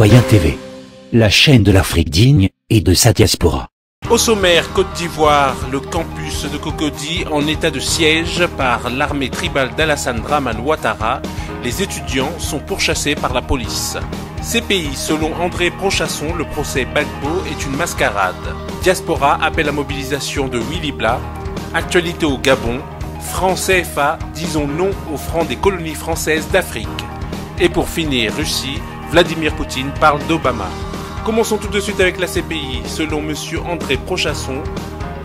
Citoyen TV, la chaîne de l'Afrique digne et de sa diaspora. Au sommaire, Côte d'Ivoire, le campus de Cocody en état de siège par l'armée tribale d'Alassane Dramane Ouattara. Les étudiants sont pourchassés par la police. CPI, selon André Prochasson, le procès Gbagbo est une mascarade. Diaspora appelle à mobilisation de Willy Blah. Actualité au Gabon. Franc CFA, disons non au franc des colonies françaises d'Afrique. Et pour finir, Russie, Vladimir Poutine parle d'Obama. Commençons tout de suite avec la CPI. Selon M. André Prochasson,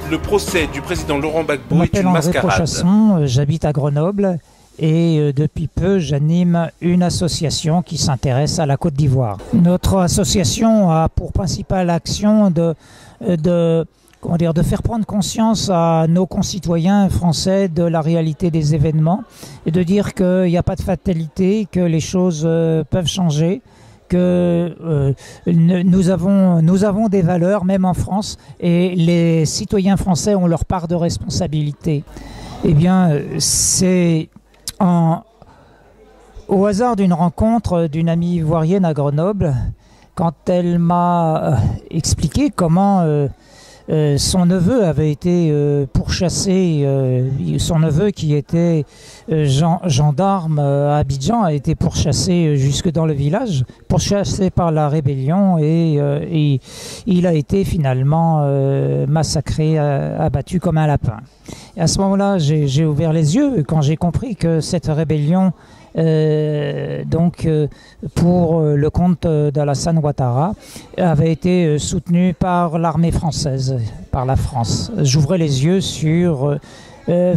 le procès du président Laurent Gbagbo est une mascarade. André Prochasson, j'habite à Grenoble et depuis peu j'anime une association qui s'intéresse à la Côte d'Ivoire. Notre association a pour principale action de faire prendre conscience à nos concitoyens français de la réalité des événements et de dire qu'il n'y a pas de fatalité, que les choses peuvent changer, que nous avons des valeurs même en France et les citoyens français ont leur part de responsabilité. Eh bien, c'est au hasard d'une rencontre d'une amie ivoirienne à Grenoble, quand elle m'a expliqué comment son neveu avait été pourchassé, son neveu qui était gendarme à Abidjan a été pourchassé jusque dans le village, pourchassé par la rébellion et il a été finalement massacré, abattu comme un lapin. Et à ce moment-là, j'ai ouvert les yeux quand j'ai compris que cette rébellion pour le compte d'Alassane Ouattara avait été soutenu par l'armée française, par la France. J'ouvrais les yeux sur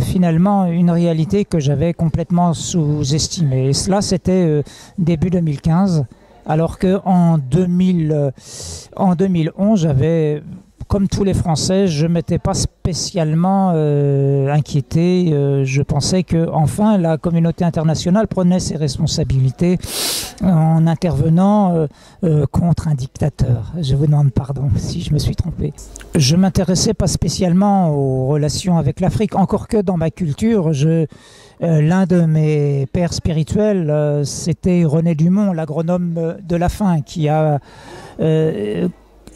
finalement une réalité que j'avais complètement sous-estimée. Et cela, c'était début 2015, alors qu'en 2011, j'avais, comme tous les Français, je ne m'étais pas spécialement inquiété. Je pensais que enfin la communauté internationale prenait ses responsabilités en intervenant contre un dictateur. Je vous demande pardon si je me suis trompé. Je ne m'intéressais pas spécialement aux relations avec l'Afrique, encore que dans ma culture, l'un de mes pères spirituels, c'était René Dumont, l'agronome de la faim, qui a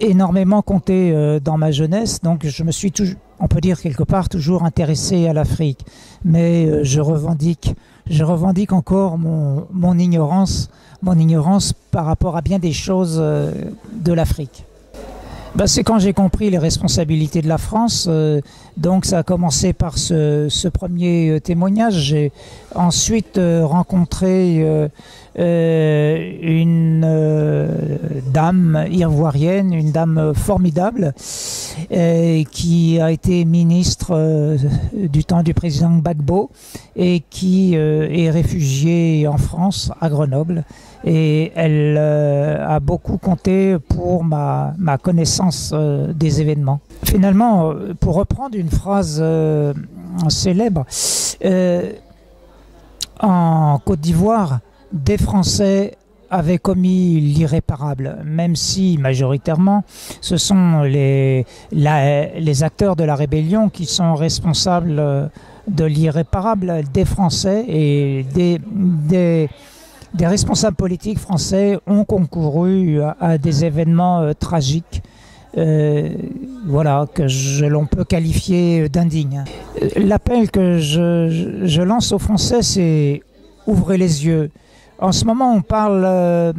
énormément compté dans ma jeunesse, donc je me suis toujours, on peut dire quelque part, toujours intéressé à l'Afrique. Mais je revendique encore mon ignorance par rapport à bien des choses de l'Afrique. C'est quand j'ai compris les responsabilités de la France, donc ça a commencé par ce premier témoignage. J'ai ensuite rencontré une dame ivoirienne, une dame formidable, qui a été ministre du temps du président Gbagbo et qui est réfugiée en France, à Grenoble. Et elle a beaucoup compté pour ma connaissance des événements. Finalement, pour reprendre une phrase célèbre, en Côte d'Ivoire, des Français avaient commis l'irréparable, même si majoritairement ce sont les acteurs de la rébellion qui sont responsables de l'irréparable. Des Français et des responsables politiques français ont concouru à des événements tragiques, que l'on peut qualifier d'indignes. L'appel que je lance aux Français, c'est ouvrez les yeux. En ce moment, on parle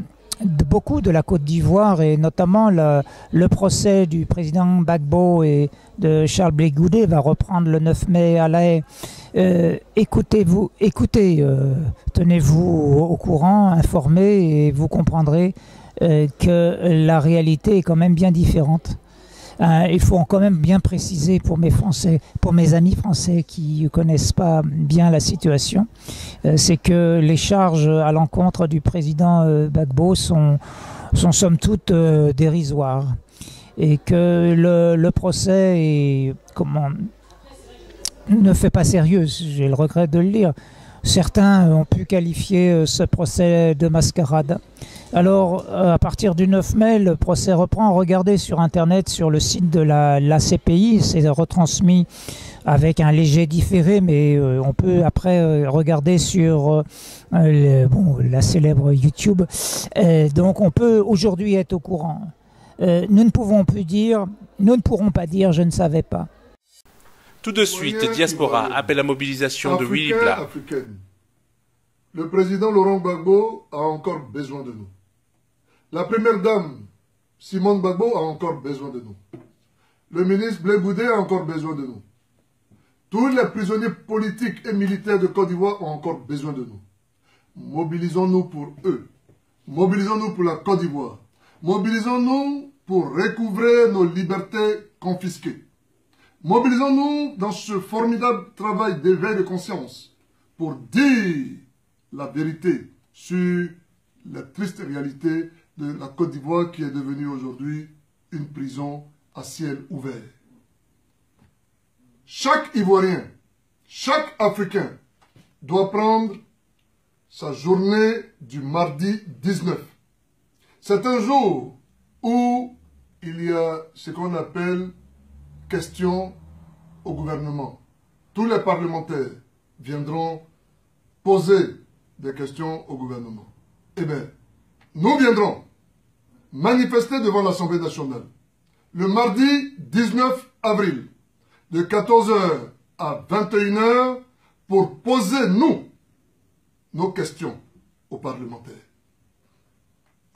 beaucoup de la Côte d'Ivoire et notamment le procès du président Gbagbo et de Charles Blé Goudé va reprendre le 9 mai à La Haye. Écoutez, tenez-vous au courant, informez et vous comprendrez que la réalité est quand même bien différente. Il faut quand même bien préciser pour mes amis français qui ne connaissent pas bien la situation, c'est que les charges à l'encontre du président Gbagbo sont somme toute dérisoires et que le procès ne fait pas sérieux, j'ai le regret de le dire. Certains ont pu qualifier ce procès de mascarade. Alors, à partir du 9 mai, le procès reprend. Regardez sur Internet, sur le site de la CPI, c'est retransmis avec un léger différé, mais on peut après regarder sur la célèbre YouTube. Donc, on peut aujourd'hui être au courant. Nous ne pourrons pas dire « je ne savais pas ». Tout de suite, Diaspora appelle à mobilisation de Willy Bla. Le président Laurent Gbagbo a encore besoin de nous. La première dame, Simone Gbagbo, a encore besoin de nous. Le ministre Blé Boudé a encore besoin de nous. Tous les prisonniers politiques et militaires de Côte d'Ivoire ont encore besoin de nous. Mobilisons-nous pour eux. Mobilisons-nous pour la Côte d'Ivoire. Mobilisons-nous pour recouvrer nos libertés confisquées. Mobilisons-nous dans ce formidable travail d'éveil de conscience pour dire la vérité sur la triste réalité de la Côte d'Ivoire qui est devenue aujourd'hui une prison à ciel ouvert. Chaque Ivoirien, chaque Africain doit prendre sa journée du mardi 19. C'est un jour où il y a ce qu'on appelle question au gouvernement. Tous les parlementaires viendront poser des questions au gouvernement. Eh bien, nous viendrons manifester devant l'Assemblée nationale le mardi 19 avril de 14h à 21h pour poser, nos questions aux parlementaires.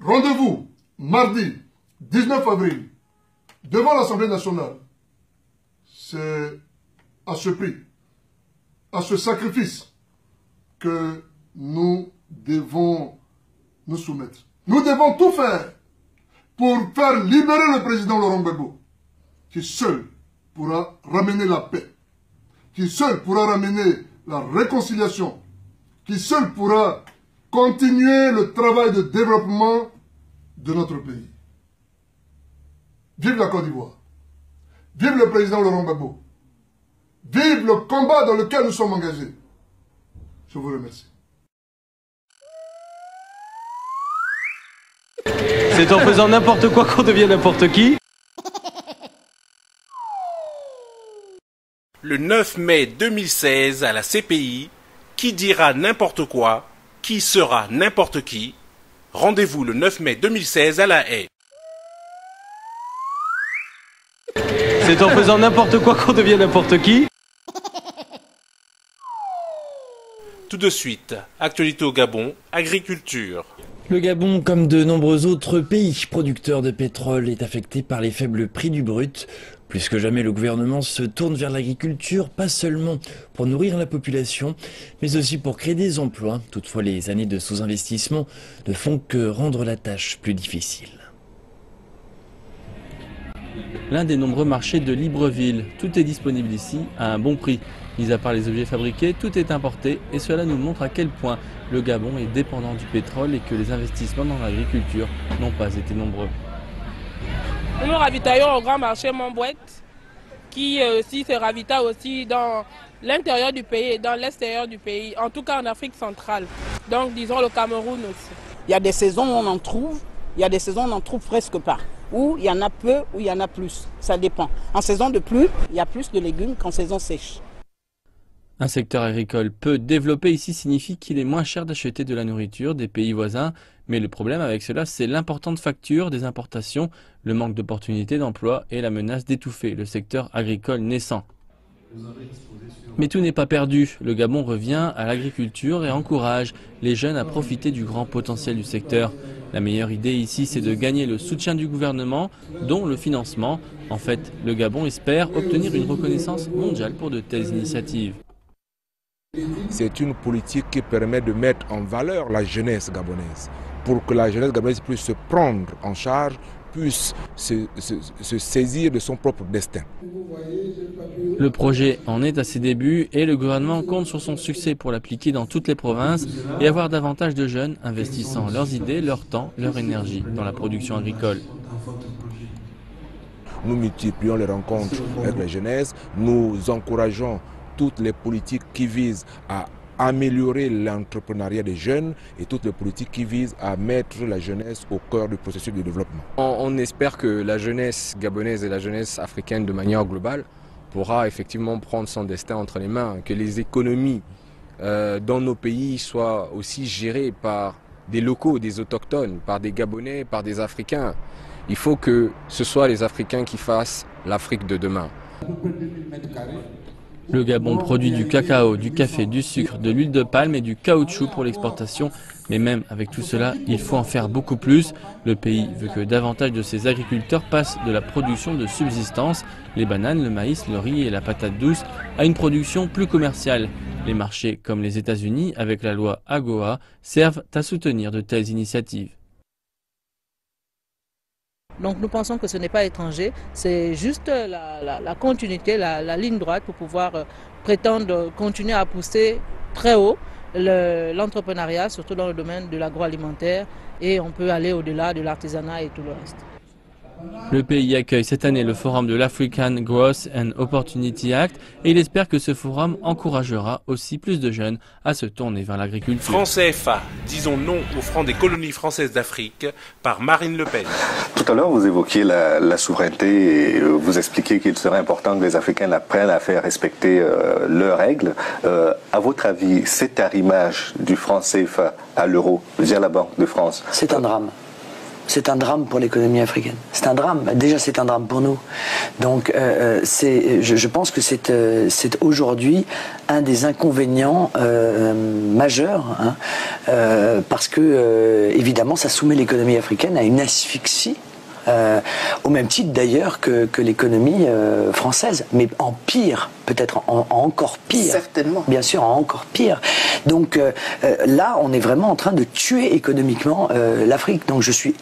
Rendez-vous mardi 19 avril devant l'Assemblée nationale. C'est à ce prix, à ce sacrifice que nous devons nous soumettre. Nous devons tout faire pour faire libérer le président Laurent Gbagbo, qui seul pourra ramener la paix, qui seul pourra ramener la réconciliation, qui seul pourra continuer le travail de développement de notre pays. Vive la Côte d'Ivoire. Vive le président Laurent Gbagbo. Vive le combat dans lequel nous sommes engagés. Je vous remercie. C'est en faisant n'importe quoi qu'on devient n'importe qui. Le 9 mai 2016 à la CPI, qui dira n'importe quoi, qui sera n'importe qui. Rendez-vous le 9 mai 2016 à La Haye. C'est en faisant n'importe quoi qu'on devient n'importe qui. Tout de suite, actualité au Gabon, agriculture. Le Gabon, comme de nombreux autres pays producteurs de pétrole, est affecté par les faibles prix du brut. Plus que jamais, le gouvernement se tourne vers l'agriculture, pas seulement pour nourrir la population, mais aussi pour créer des emplois. Toutefois, les années de sous-investissement ne font que rendre la tâche plus difficile. L'un des nombreux marchés de Libreville. Tout est disponible ici à un bon prix. Mis à part les objets fabriqués, tout est importé et cela nous montre à quel point le Gabon est dépendant du pétrole et que les investissements dans l'agriculture n'ont pas été nombreux. Nous nous ravitaillons au grand marché Montbouette qui aussi se ravitaille aussi dans l'intérieur du pays et dans l'extérieur du pays, en tout cas en Afrique centrale. Donc disons le Cameroun aussi. Il y a des saisons où on en trouve, il y a des saisons où on n'en trouve presque pas. Où il y en a peu, où il y en a plus. Ça dépend. En saison de pluie, il y a plus de légumes qu'en saison sèche. Un secteur agricole peu développé ici signifie qu'il est moins cher d'acheter de la nourriture des pays voisins. Mais le problème avec cela, c'est l'importante facture des importations, le manque d'opportunités d'emploi et la menace d'étouffer le secteur agricole naissant. Mais tout n'est pas perdu. Le Gabon revient à l'agriculture et encourage les jeunes à profiter du grand potentiel du secteur. La meilleure idée ici, c'est de gagner le soutien du gouvernement, dont le financement. En fait, le Gabon espère obtenir une reconnaissance mondiale pour de telles initiatives. C'est une politique qui permet de mettre en valeur la jeunesse gabonaise, pour que la jeunesse gabonaise puisse se prendre en charge, puisse se saisir de son propre destin. Le projet en est à ses débuts et le gouvernement compte sur son succès pour l'appliquer dans toutes les provinces et avoir davantage de jeunes investissant leurs idées, leur temps, leur énergie dans la production agricole. Nous multiplions les rencontres avec la jeunesse, nous encourageons toutes les politiques qui visent à améliorer l'entrepreneuriat des jeunes et toutes les politiques qui visent à mettre la jeunesse au cœur du processus de développement. On espère que la jeunesse gabonaise et la jeunesse africaine de manière globale pourra effectivement prendre son destin entre les mains, que les économies dans nos pays soient aussi gérées par des locaux, des autochtones, par des Gabonais, par des Africains. Il faut que ce soit les Africains qui fassent l'Afrique de demain. Le Gabon produit du cacao, du café, du sucre, de l'huile de palme et du caoutchouc pour l'exportation. Mais même avec tout cela, il faut en faire beaucoup plus. Le pays veut que davantage de ses agriculteurs passent de la production de subsistance, les bananes, le maïs, le riz et la patate douce, à une production plus commerciale. Les marchés, comme les États-Unis, avec la loi AGOA, servent à soutenir de telles initiatives. Donc nous pensons que ce n'est pas étranger, c'est juste la continuité, la ligne droite pour pouvoir prétendre continuer à pousser très haut l'entrepreneuriat, surtout dans le domaine de l'agroalimentaire, et on peut aller au-delà de l'artisanat et tout le reste. Le pays accueille cette année le forum de l'African Growth and Opportunity Act et il espère que ce forum encouragera aussi plus de jeunes à se tourner vers l'agriculture. Franc CFA, disons non au franc des colonies françaises d'Afrique, par Marine Le Pen. Tout à l'heure, vous évoquiez la souveraineté et vous expliquiez qu'il serait important que les Africains apprennent à faire respecter leurs règles. À votre avis, cet arrimage du franc CFA à l'euro via la Banque de France, c'est un drame. C'est un drame pour l'économie africaine. C'est un drame. Déjà, c'est un drame pour nous. Donc, je pense que c'est aujourd'hui un des inconvénients majeurs, hein, parce que, évidemment, ça soumet l'économie africaine à une asphyxie, au même titre d'ailleurs que l'économie française, mais en pire, peut-être en encore pire. Certainement. Bien sûr, en encore pire. Donc là, on est vraiment en train de tuer économiquement l'Afrique. Donc je suis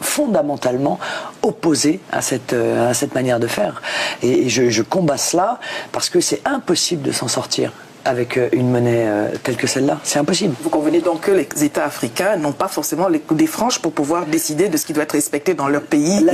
fondamentalement opposé à cette manière de faire. Et je combats cela parce que c'est impossible de s'en sortir avec une monnaie telle que celle-là. C'est impossible. Vous convenez donc que les États africains n'ont pas forcément les coups des franches pour pouvoir décider de ce qui doit être respecté dans leur pays. Là,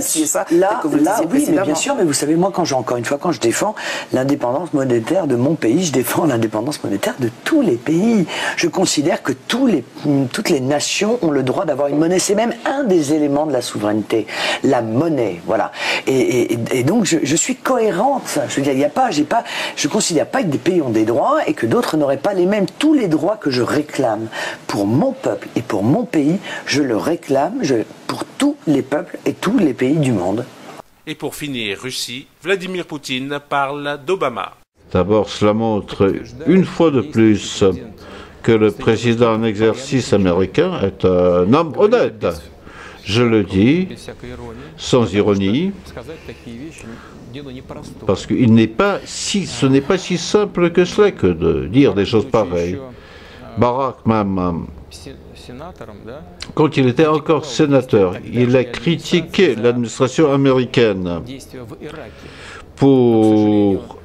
oui, mais bien sûr, mais vous savez, moi, quand je défends l'indépendance monétaire de mon pays, je défends l'indépendance monétaire de tous les pays. Je considère que toutes les nations ont le droit d'avoir une monnaie. C'est même un des éléments de la souveraineté, la monnaie, voilà. Et donc, je suis cohérente. Je veux dire, je considère pas que des pays ont des droits et que d'autres n'auraient pas les mêmes. Tous les droits que je réclame pour mon peuple et pour mon pays, je le réclame pour tous les peuples et tous les pays du monde. Et pour finir, Russie, Vladimir Poutine parle d'Obama. D'abord, cela montre une fois de plus que le président en exercice américain est un homme honnête. Je le dis sans ironie, parce que ce n'est pas si simple que cela que de dire des choses pareilles. Barack même, quand il était encore sénateur, il a critiqué l'administration américaine pour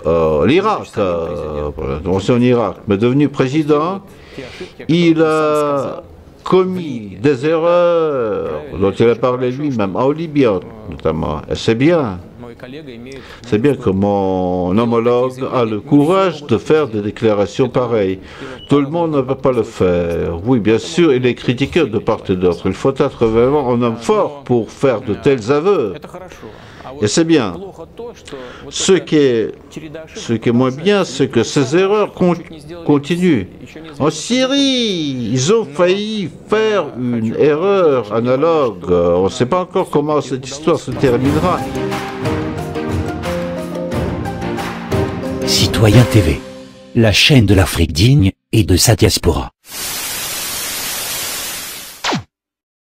l'Irak, en Irak, mais devenu président, il a commis des erreurs dont il a parlé lui-même, en Libye notamment. Et c'est bien que mon homologue a le courage de faire des déclarations pareilles. Tout le monde ne peut pas le faire. Oui, bien sûr, il est critiqué de part et d'autre. Il faut être vraiment un homme fort pour faire de tels aveux. Et c'est bien. Ce qui est moins bien, c'est que ces erreurs continuent. En Syrie, ils ont failli faire une erreur analogue. On ne sait pas encore comment cette histoire se terminera. Citoyen TV, la chaîne de l'Afrique digne et de sa diaspora.